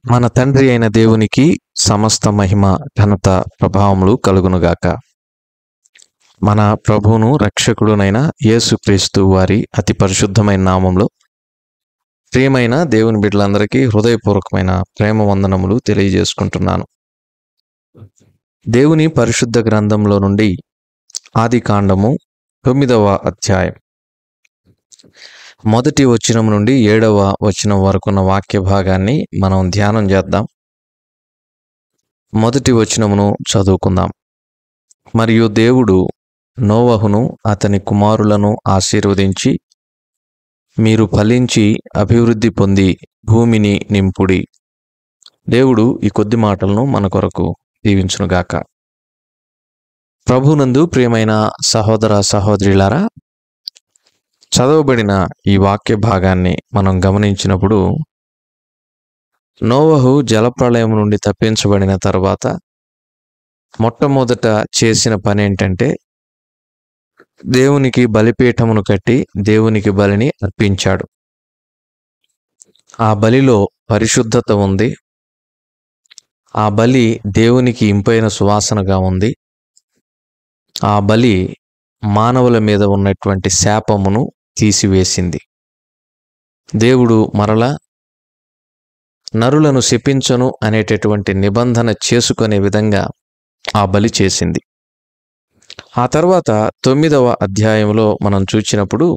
మన తండ్రి అయిన దేవునికి సమస్త మహిమ ఘనత ప్రభావములు కలుగునుగాక. మన ప్రభువును రక్షకుడునైన యేసుక్రీస్తు వారి అతి పరిశుద్ధమైన నామంలో ప్రియమైన దేవుని బిడ్డలందరికీ హృదయపూర్వకమైన ప్రేమ వందనములు తెలియజేసుకుంటున్నాను. దేవుని పరిశుద్ధ గ్రంథంలో నుండి ఆదికాండము 9వ అధ్యాయం మొదటి వచనం నుండి 7వ వచనం వరకున్న వాక్య భాగాన్ని మనం ధ్యానం చేద్దాం. మొదటి వచనమును చదువుకుందాం. మరియు దేవుడు నోవహును అతని కుమారులను ఆశీర్వదించి, మీరు ఫలించి అభివృద్ధి పొంది భూమిని నింపుడి. దేవుడు ఈ కొద్ది మాటలను మన కొరకు దీవించునుగాక. ప్రభునందు ప్రియమైన సహోదర సహోదరులారా, చదవబడిన ఈ వాక్య భాగాన్ని మనం గమనించినప్పుడు, నోవహు జలప్రళయం నుండి తప్పించబడిన తర్వాత మొట్టమొదట చేసిన పని ఏంటంటే, దేవునికి బలిపీఠమును కట్టి దేవునికి బలిని అర్పించాడు. ఆ బలిలో పరిశుద్ధత ఉంది. ఆ బలి దేవునికి ఇంపైన సువాసనగా ఉంది. ఆ బలి మానవుల మీద ఉన్నటువంటి శాపమును తీసివేసింది. దేవుడు మరలా నరులను శపించను అనేటటువంటి నిబంధన చేసుకునే విధంగా ఆ బలి చేసింది. ఆ తర్వాత 9వ అధ్యాయంలో మనం చూచినప్పుడు,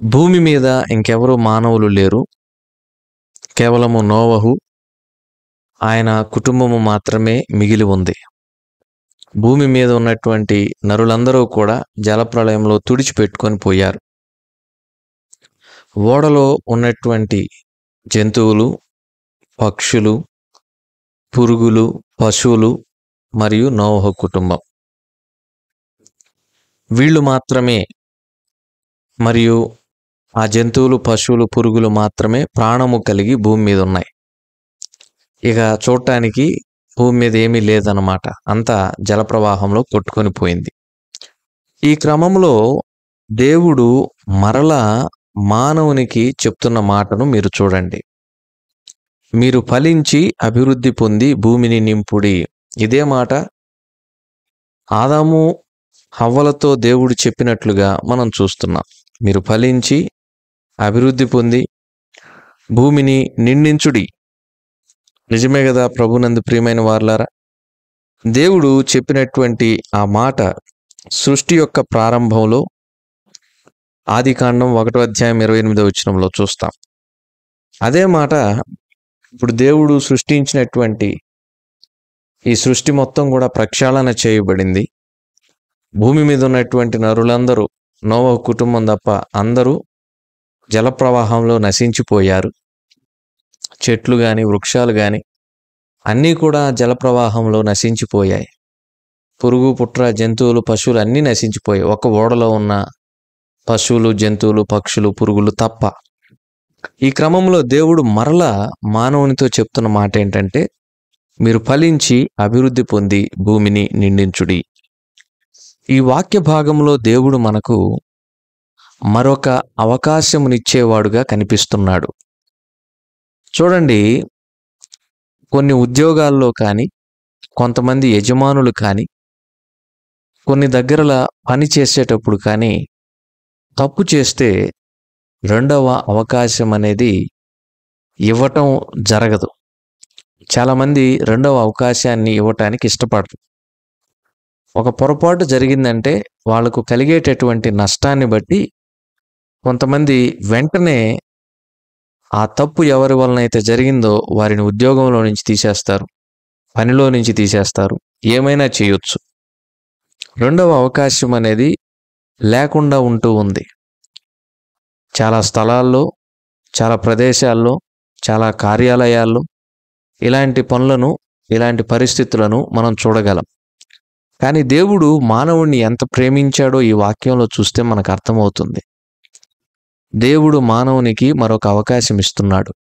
భూమి మీద ఇంకెవరు మానవులు లేరు, కేవలము నోవహు ఆయన కుటుంబము మాత్రమే మిగిలి ఉంది. భూమి మీద ఉన్నటువంటి నరులందరూ కూడా జలప్రళయంలో తుడిచిపెట్టుకొని పోయారు. ఓడలో ఉన్నటువంటి జంతువులు, పక్షులు, పురుగులు, పశువులు మరియు నోవహు కుటుంబం, వీళ్ళు మాత్రమే, మరియు ఆ జంతువులు, పశువులు, పురుగులు మాత్రమే ప్రాణము కలిగి భూమి మీద ఉన్నాయి. ఇక చూడటానికి భూమి మీద ఏమీ లేదన్నమాట. అంతా జలప్రవాహంలో కొట్టుకొని పోయింది. ఈ క్రమంలో దేవుడు మరలా మానవునికి చెప్తున్న మాటను మీరు చూడండి. మీరు ఫలించి అభివృద్ధి పొంది భూమిని నింపుడి. ఇదే మాట ఆదాము హవ్వలతో దేవుడు చెప్పినట్లుగా మనం చూస్తున్నాం. మీరు ఫలించి అభివృద్ధి పొంది భూమిని నిండించుడి. నిజమే కదా ప్రభునందు ప్రియమైన వారలారా? దేవుడు చెప్పినటువంటి ఆ మాట సృష్టి యొక్క ప్రారంభంలో ఆదికాండం 1వ అధ్యాయం 28వ వచనంలో చూస్తాం. అదే మాట ఇప్పుడు దేవుడు సృష్టించినటువంటి ఈ సృష్టి మొత్తం కూడా ప్రక్షాళన చేయబడింది. భూమి మీద ఉన్నటువంటి నరులందరూ, నోవహు కుటుంబం తప్ప అందరూ జలప్రవాహంలో నశించిపోయారు. చెట్లు కానీ, వృక్షాలు కానీ అన్నీ కూడా జలప్రవాహంలో నశించిపోయాయి. పురుగు, పుట్ర, జంతువులు, పశువులు అన్నీ నశించిపోయాయి. ఒక ఓడలో ఉన్న పశువులు, జంతువులు, పక్షులు, పురుగులు తప్ప. ఈ క్రమంలో దేవుడు మరలా మానవునితో చెప్తున్న మాట ఏంటంటే, మీరు ఫలించి అభివృద్ధి పొంది భూమిని నిండించుడి. ఈ వాక్య భాగంలో దేవుడు మనకు మరొక అవకాశమునిచ్చేవాడుగా కనిపిస్తున్నాడు. చూడండి, కొన్ని ఉద్యోగాల్లో కానీ, కొంతమంది యజమానులు కానీ, కొన్ని దగ్గరలా పని చేసేటప్పుడు కానీ తప్పు చేస్తే రెండవ అవకాశం అనేది ఇవ్వటం జరగదు. చాలామంది రెండవ అవకాశాన్ని ఇవ్వటానికి ఇష్టపడరు. ఒక పొరపాటు జరిగిందంటే వాళ్లకు కలిగేటటువంటి నష్టాన్ని బట్టి కొంతమంది వెంటనే ఆ తప్పు ఎవరి వలన అయితే జరిగిందో వారిని ఉద్యోగంలో నుంచి తీసేస్తారు, పనిలో నుంచి తీసేస్తారు, ఏమైనా చేయొచ్చు. రెండవ అవకాశం అనేది లేకుండా ఉంటూ ఉంది. చాలా స్థలాల్లో, చాలా ప్రదేశాల్లో, చాలా కార్యాలయాల్లో ఇలాంటి పనులను, ఇలాంటి పరిస్థితులను మనం చూడగలం. కానీ దేవుడు మానవుణ్ణి ఎంత ప్రేమించాడో ఈ వాక్యంలో చూస్తే మనకు అర్థమవుతుంది. దేవుడు మానవునికి మరొక అవకాశం ఇస్తున్నాడు.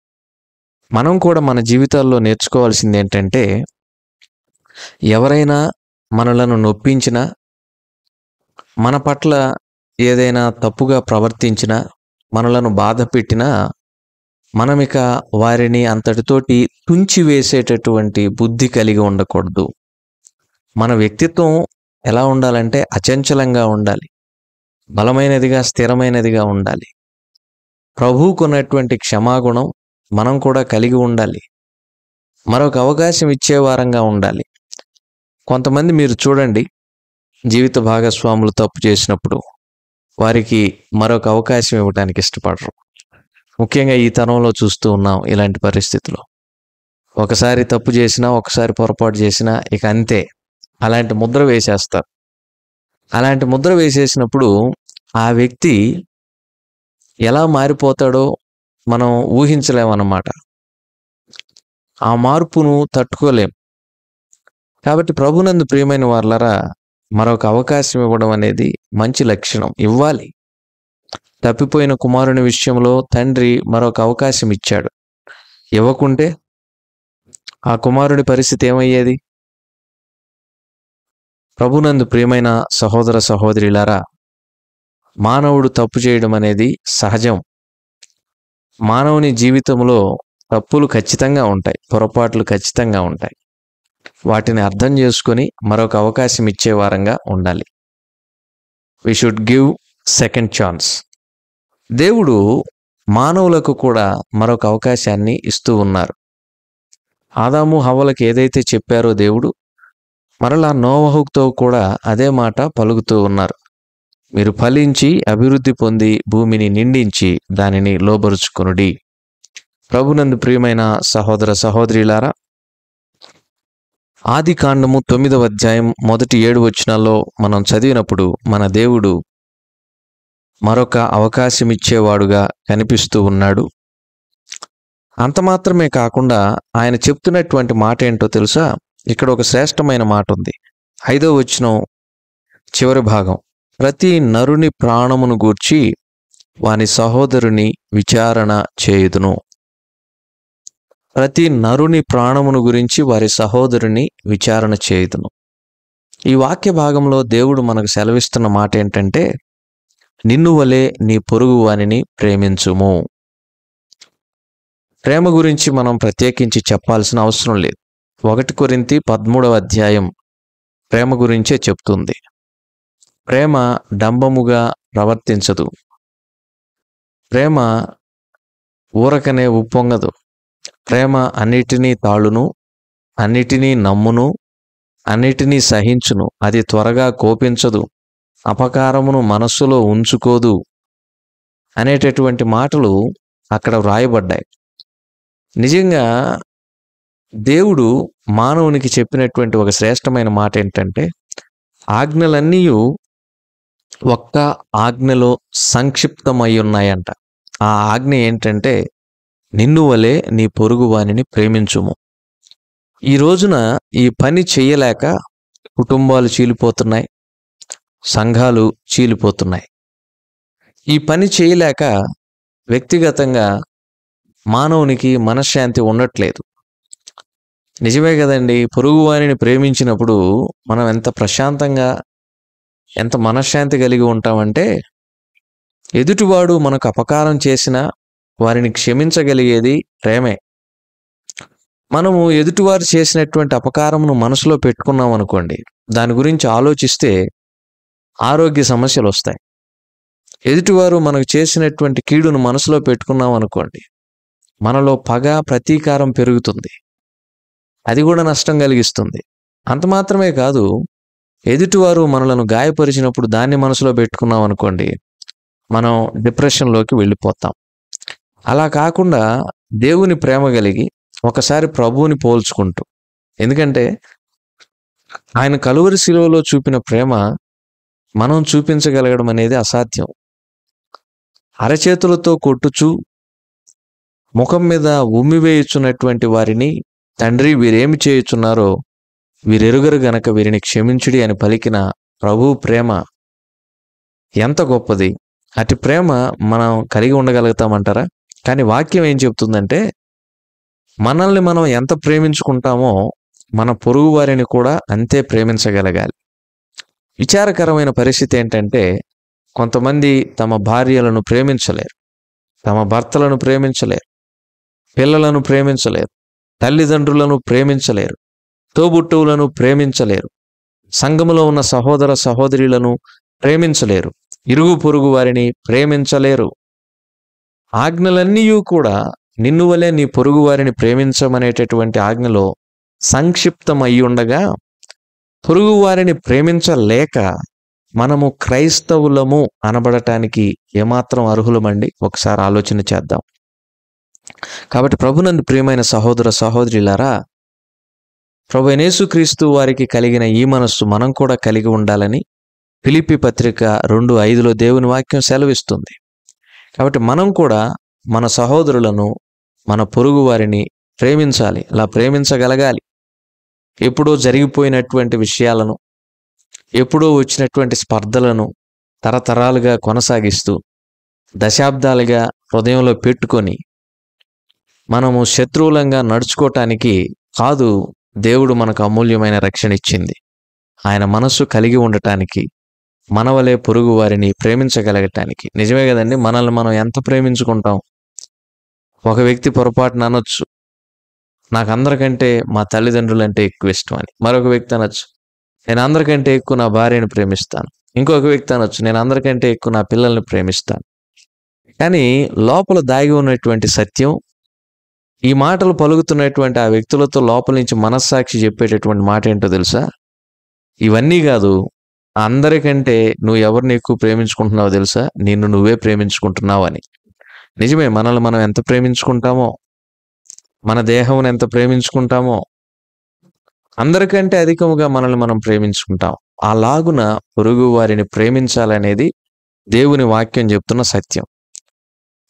మనం కూడా మన జీవితాల్లో నేర్చుకోవాల్సింది ఏంటంటే, ఎవరైనా మనలను నొప్పించినా, మన పట్ల ఏదైనా తప్పుగా ప్రవర్తించినా, మనలను బాధ పెట్టినా మనమిక వారిని అంతటితోటి తుంచివేసేటటువంటి బుద్ధి కలిగి ఉండకూడదు. మన వ్యక్తిత్వం ఎలా ఉండాలంటే అచంచలంగా ఉండాలి, బలమైనదిగా, స్థిరమైనదిగా ఉండాలి. ప్రభువుకున్నటువంటి క్షమాగుణం మనం కూడా కలిగి ఉండాలి. మరొక అవకాశం ఇచ్చేవారంగా ఉండాలి. కొంతమంది మీరు చూడండి, జీవిత భాగస్వాములు తప్పు చేసినప్పుడు వారికి మరొక అవకాశం ఇవ్వడానికి ఇష్టపడరు. ముఖ్యంగా ఈ తరంలో చూస్తూ ఉన్నాం ఇలాంటి పరిస్థితులు. ఒకసారి తప్పు చేసినా, ఒకసారి పొరపాటు చేసినా ఇక అంతే, అలాంటి ముద్ర వేసేస్తారు. అలాంటి ముద్ర వేసేసినప్పుడు ఆ వ్యక్తి ఎలా మారిపోతాడో మనం ఊహించలేమన్నమాట. ఆ మార్పును తట్టుకోలేం. కాబట్టి ప్రభునందు ప్రియమైన వారలారా, మరొక అవకాశం ఇవ్వడం అనేది మంచి లక్షణం, ఇవ్వాలి. తప్పిపోయిన కుమారుని విషయంలో తండ్రి మరొక అవకాశం ఇచ్చాడు. ఇవ్వకుంటే ఆ కుమారుడి పరిస్థితి ఏమయ్యేది? ప్రభునందు ప్రియమైన సహోదర సహోదరులారా, మానవుడు తప్పు చేయడం అనేది సహజం. మానవుని జీవితంలో తప్పులు ఖచ్చితంగా ఉంటాయి, పొరపాట్లు ఖచ్చితంగా ఉంటాయి. వాటిని అర్థం చేసుకొని మరొక అవకాశం ఇచ్చే వారంగా ఉండాలి. We should give second chance. దేవుడు మానవులకు కూడా మరొక అవకాశాన్ని ఇస్తూ ఉన్నారు. ఆదాము హవ్వలకు ఏదైతే చెప్పారో దేవుడు, మరలా నోవహుతో కూడా అదే మాట పలుకుతూ ఉన్నారు. మీరు ఫలించి అభివృద్ధి పొంది భూమిని నిండించి దానిని లోబరుచుకొనుడి. ప్రభునందు ప్రియమైన సహోదర సహోదరులారా, ఆదికాండము 9వ అధ్యాయం మొదటి 7 వచనాల్లో మనం చదివినప్పుడు మన దేవుడు మరొక అవకాశం ఇచ్చేవాడుగా కనిపిస్తూ ఉన్నాడు. అంత మాత్రమే కాకుండా ఆయన చెప్తున్నటువంటి మాట ఏంటో తెలుసా? ఇక్కడ ఒక శ్రేష్టమైన మాట ఉంది. 5వ వచనం చివరి భాగం, ప్రతి నరుని ప్రాణమును గూర్చి వాని సహోదరుని విచారణ చేయుదును. ప్రతి నరుని ప్రాణమును గురించి వారి సహోదరుని విచారణ చేయుదును. ఈ వాక్య భాగంలో దేవుడు మనకు సెలవిస్తున్న మాట ఏంటంటే, నిన్ను వలె నీ పొరుగు వానిని ప్రేమించుము. ప్రేమ గురించి మనం ప్రత్యేకించి చెప్పాల్సిన అవసరం లేదు. 1 కొరింథీ 13వ అధ్యాయం ప్రేమ గురించే చెప్తుంది. ప్రేమ డంబముగా ప్రవర్తించదు. ప్రేమ ఊరకనే ఉప్పొంగదు. ప్రేమ అన్నిటినీ తాళును, అన్నిటినీ నమ్మును, అన్నిటినీ సహించును. అది త్వరగా కోపించదు, అపకారమును మనస్సులో ఉంచుకోదు అనేటటువంటి మాటలు అక్కడ వ్రాయబడ్డాయి. నిజంగా దేవుడు మానవునికి చెప్పినటువంటి ఒక శ్రేష్టమైన మాట ఏంటంటే, ఆజ్ఞలన్నీ ఒక్క ఆజ్ఞలో సంక్షిప్తమై ఉన్నాయంట. ఆ ఆజ్ఞ ఏంటంటే, నిన్ను వలె నీ పొరుగు వానిని ప్రేమించుము. ఈ రోజున ఈ పని చెయ్యలేక కుటుంబాలు చీలిపోతున్నాయి, సంఘాలు చీలిపోతున్నాయి. ఈ పని చేయలేక వ్యక్తిగతంగా మానవునికి మనశ్శాంతి ఉండట్లేదు. నిజమే కదండి. పొరుగు వారిని ప్రేమించినప్పుడు మనం ఎంత ప్రశాంతంగా, ఎంత మనశ్శాంతి కలిగి ఉంటామంటే, ఎదుటివాడు మనకు అపకారం చేసినా వారిని క్షమించగలిగేది ప్రేమే. మనము ఎదుటివారు చేసినటువంటి అపకారమును మనసులో పెట్టుకున్నాం అనుకోండి, దాని గురించి ఆలోచిస్తే ఆరోగ్య సమస్యలు వస్తాయి. ఎదుటివారు మనకు చేసినటువంటి కీడును మనసులో పెట్టుకున్నాం అనుకోండి, మనలో పగ, ప్రతీకారం పెరుగుతుంది. అది కూడా నష్టం కలిగిస్తుంది. అంత మాత్రమే కాదు, ఎదుటివారు మనలను గాయపరిచినప్పుడు దాన్ని మనసులో పెట్టుకున్నాం అనుకోండి, మనం డిప్రెషన్లోకి వెళ్ళిపోతాం. అలా కాకుండా దేవుని ప్రేమ కలిగి ఒకసారి ప్రభువుని పోల్చుకుంటూ, ఎందుకంటే ఆయన కలువరి శిలువలో చూపిన ప్రేమ మనం చూపించగలగడం అనేది అసాధ్యం. అరచేతులతో కొట్టుచు ముఖం మీద ఉమ్మివేయుచున్నటువంటి వారిని, తండ్రి వీరేమి చేయుచున్నారో వీరెరుగరు గనక వీరిని క్షమించుడి అని పలికిన ప్రభువు ప్రేమ ఎంత గొప్పది. అటు ప్రేమ మనం కలిగి ఉండగలుగుతామంటారా? కానీ వాక్యం ఏం చెప్తుందంటే, మనల్ని మనం ఎంత ప్రేమించుకుంటామో మన పొరుగు వారిని కూడా అంతే ప్రేమించగలగాలి. విచారకరమైన పరిస్థితి ఏంటంటే, కొంతమంది తమ భార్యలను ప్రేమించలేరు, తమ భర్తలను ప్రేమించలేరు. పిల్లలను ప్రేమించలేరు, తల్లిదండ్రులను ప్రేమించలేరు, తోబుట్టువులను ప్రేమించలేరు, సంఘములో ఉన్న సహోదర సహోదరులను ప్రేమించలేరు, ఇరుగు పొరుగు వారిని ప్రేమించలేరు. ఆజ్ఞలన్నీ కూడా నిన్ను వలె నీ పొరుగు వారిని ప్రేమించమనేటటువంటి ఆజ్ఞలో సంక్షిప్తం అయి ఉండగా, పొరుగు వారిని ప్రేమించలేక మనము క్రైస్తవులము అనబడటానికి ఏమాత్రం అర్హులమండి? ఒకసారి ఆలోచన చేద్దాం. కాబట్టి ప్రభునందు ప్రియమైన సహోదర సహోదరులారా, ప్రభు యేసుక్రీస్తు వారికి కలిగిన ఈ మనస్సు మనం కూడా కలిగి ఉండాలని ఫిలిప్పీ పత్రిక 2:5 దేవుని వాక్యం సెలవిస్తుంది. కాబట్టి మనం కూడా మన సహోదరులను, మన పొరుగు వారిని ప్రేమించాలి. అలా ప్రేమించగలగాలి. ఎప్పుడో జరిగిపోయినటువంటి విషయాలను, ఎప్పుడో వచ్చినటువంటి స్పర్ధలను తరతరాలుగా కొనసాగిస్తూ, దశాబ్దాలుగా హృదయంలో పెట్టుకొని మనము శత్రువులంగా నడుచుకోవటానికి కాదు దేవుడు మనకు అమూల్యమైన రక్షణ ఇచ్చింది. ఆయన మనస్సు కలిగి ఉండటానికి, మన వలె పొరుగు వారిని ప్రేమించగలగటానికి. నిజమే కదండి, మనల్ని మనం ఎంత ప్రేమించుకుంటాం? ఒక వ్యక్తి పొరపాటున అనొచ్చు, నాకు అందరికంటే మా తల్లిదండ్రులంటే ఎక్కువ ఇష్టం అని. మరొక వ్యక్తి అనొచ్చు, నేను అందరికంటే ఎక్కువ నా భార్యను ప్రేమిస్తాను. ఇంకొక వ్యక్తి అనొచ్చు, నేను అందరికంటే ఎక్కువ నా పిల్లల్ని ప్రేమిస్తాను. కానీ లోపల దాగి ఉన్నటువంటి సత్యం, ఈ మాటలు పలుకుతున్నటువంటి ఆ వ్యక్తులతో లోపల నుంచి మనస్సాక్షి చెప్పేటటువంటి మాట ఏంటో తెలుసా? ఇవన్నీ కాదు, అందరికంటే నువ్వు ఎవరిని ఎక్కువ ప్రేమించుకుంటున్నావో తెలుసా? నిన్ను నువ్వే ప్రేమించుకుంటున్నావు అని. నిజమే, మనల్ని మనం ఎంత ప్రేమించుకుంటామో, మన దేహం ఎంత ప్రేమించుకుంటామో, అందరికంటే అధికముగా మనల్ని మనం ప్రేమించుకుంటాం. అలాగున పొరుగు వారిని ప్రేమించాలనేది దేవుని వాక్యం చెప్తున్న సత్యం.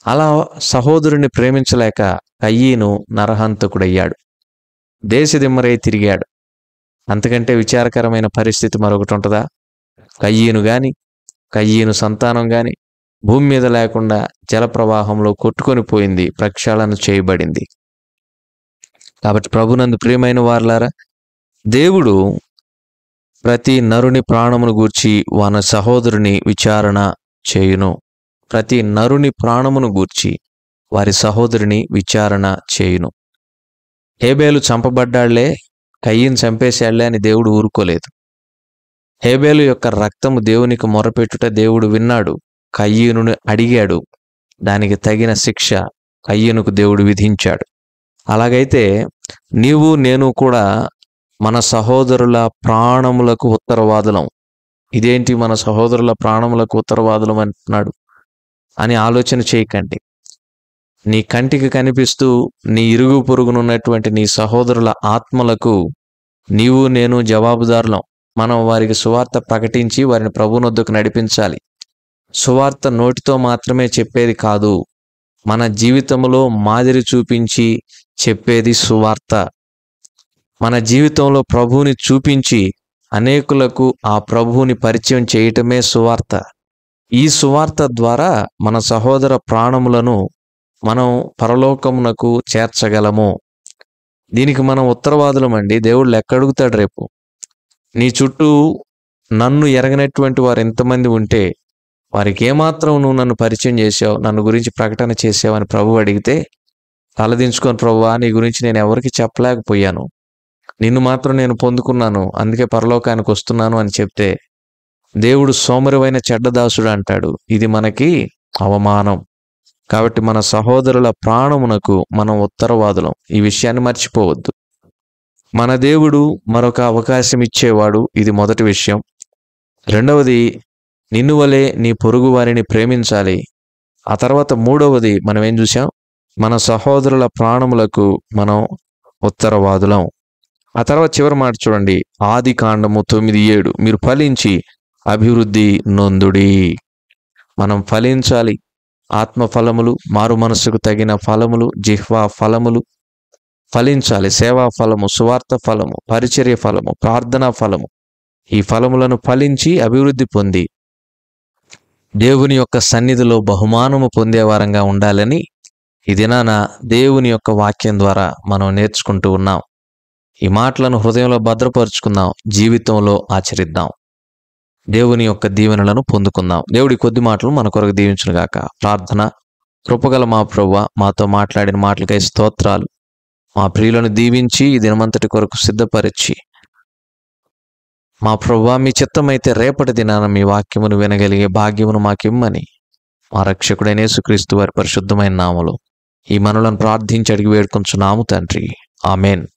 అలా సహోదరుని ప్రేమించలేక కయీను నరహంతకుడయ్యాడు, దేశదిమ్మరై తిరిగాడు. అంతకంటే విచారకరమైన పరిస్థితి మరొకటి ఉంటుందా? కయీను గాని, కయీను సంతానం గాని భూమి మీద లేకుండా జలప్రవాహంలో కొట్టుకొని పోయింది, ప్రక్షాళన చేయబడింది. కాబట్టి ప్రభునందు ప్రియమైన వారలారా, దేవుడు ప్రతి నరుని ప్రాణమును గూర్చి వాన సహోదరుని విచారణ చేయును. ప్రతి నరుని ప్రాణమును గూర్చి వారి సహోదరుని విచారణ చేయును. హేబేలు చంపబడ్డాళ్లే, కయీను చంపేశాళ్లే అని దేవుడు ఊరుకోలేదు. హేబేలు యొక్క రక్తము దేవునికి మొరపెట్టుట దేవుడు విన్నాడు. కయీనుని అడిగాడు, దానికి తగిన శిక్ష కయీనుకు దేవుడు విధించాడు. అలాగైతే నీవు నేను కూడా మన సహోదరుల ప్రాణములకు ఉత్తరవాదులం. ఇదేంటి మన సహోదరుల ప్రాణములకు ఉత్తరవాదులం అంటున్నాడు అని ఆలోచన చేయకండి. నీ కంటికి కనిపిస్తూ నీ ఇరుగు పొరుగునున్నటువంటి నీ సహోదరుల ఆత్మలకు నీవు నేను జవాబుదారులం. మనం వారికి సువార్త ప్రకటించి వారిని ప్రభువునొద్దకు నడిపించాలి. సువార్త నోటితో మాత్రమే చెప్పేది కాదు, మన జీవితంలో మాదిరి చూపించి చెప్పేది సువార్త. మన జీవితంలో ప్రభువుని చూపించి అనేకులకు ఆ ప్రభువుని పరిచయం చేయటమే సువార్త. ఈ సువార్త ద్వారా మన సహోదర ప్రాణములను మనం పరలోకమునకు చేర్చగలము. దీనికి మనం ఉత్తరవాదులమండి. దేవుడు లెక్క అడుగుతాడు రేపు. నీ చుట్టూ నన్ను ఎరగనటువంటి వారు ఎంతమంది ఉంటే వారికి ఏమాత్రం నువ్వు నన్ను పరిచయం చేసావు, నన్ను గురించి ప్రకటన చేసావు అని ప్రభువు అడిగితే, తలదించుకొని, ప్రభువా నీ గురించి నేను ఎవరికి చెప్పలేకపోయాను, నిన్ను మాత్రం నేను పొందుకున్నాను, అందుకే పరలోకానికి వస్తున్నాను అని చెప్తే, దేవుడు సోమరివైన చెడ్డదాసుడు అంటాడు. ఇది మనకి అవమానం. కాబట్టి మన సహోదరుల ప్రాణమునకు మనం ఉత్తరవాదులం. ఈ విషయాన్ని మర్చిపోవద్దు. మన దేవుడు మరొక అవకాశం ఇచ్చేవాడు. ఇది మొదటి విషయం. రెండవది, నిన్ను వలె నీ పొరుగు వారిని ప్రేమించాలి. ఆ తర్వాత మూడవది మనం ఏం చూసాం? మన సహోదరుల ప్రాణములకు మనం ఉత్తరవాదులం. ఆ తర్వాత చివరి మాట చూడండి, ఆదికాండము 9:7, మీరు ఫలించి అభివృద్ధి నొందుడి. మనం ఫలించాలి. ఆత్మ ఫలములు, మారు మనస్సుకు తగిన ఫలములు, జిహ్వా ఫలములు ఫలించాలి. సేవా ఫలము, సువార్త ఫలము, పరిచర్య ఫలము, ప్రార్థనా ఫలము, ఈ ఫలములను ఫలించి అభివృద్ధి పొంది దేవుని యొక్క సన్నిధిలో బహుమానము పొందేవారంగా ఉండాలని ఈ దినాన దేవుని యొక్క వాక్యం ద్వారా మనం నేర్చుకుంటూ ఉన్నాం. ఈ మాటలను హృదయంలో భద్రపరుచుకుందాం, జీవితంలో ఆచరిద్దాం, దేవుని యొక్క దీవెనలను పొందుకుందాం. దేవుడి కొద్ది మాటలు మన కొరకు దీవించును గాక. ప్రార్థన. కృపగల మా ప్రభువా, మాతో మాట్లాడిన మాటలకై స్తోత్రాలు. మా ప్రియులను దీవించి ఈ దినమంతటి కొరకు సిద్ధపరిచి, మా ప్రభువా, మీ చిత్తమైతే రేపటి దినాన మీ వాక్యమును వినగలిగే భాగ్యమును మాకిమ్మని మా రక్షకుడైన యేసుక్రీస్తు వారి పరిశుద్ధమైన నామములో ఈ మనలను ప్రార్థించి అడిగి వేడుకొంచున్నాము తండ్రి. ఆమెన్.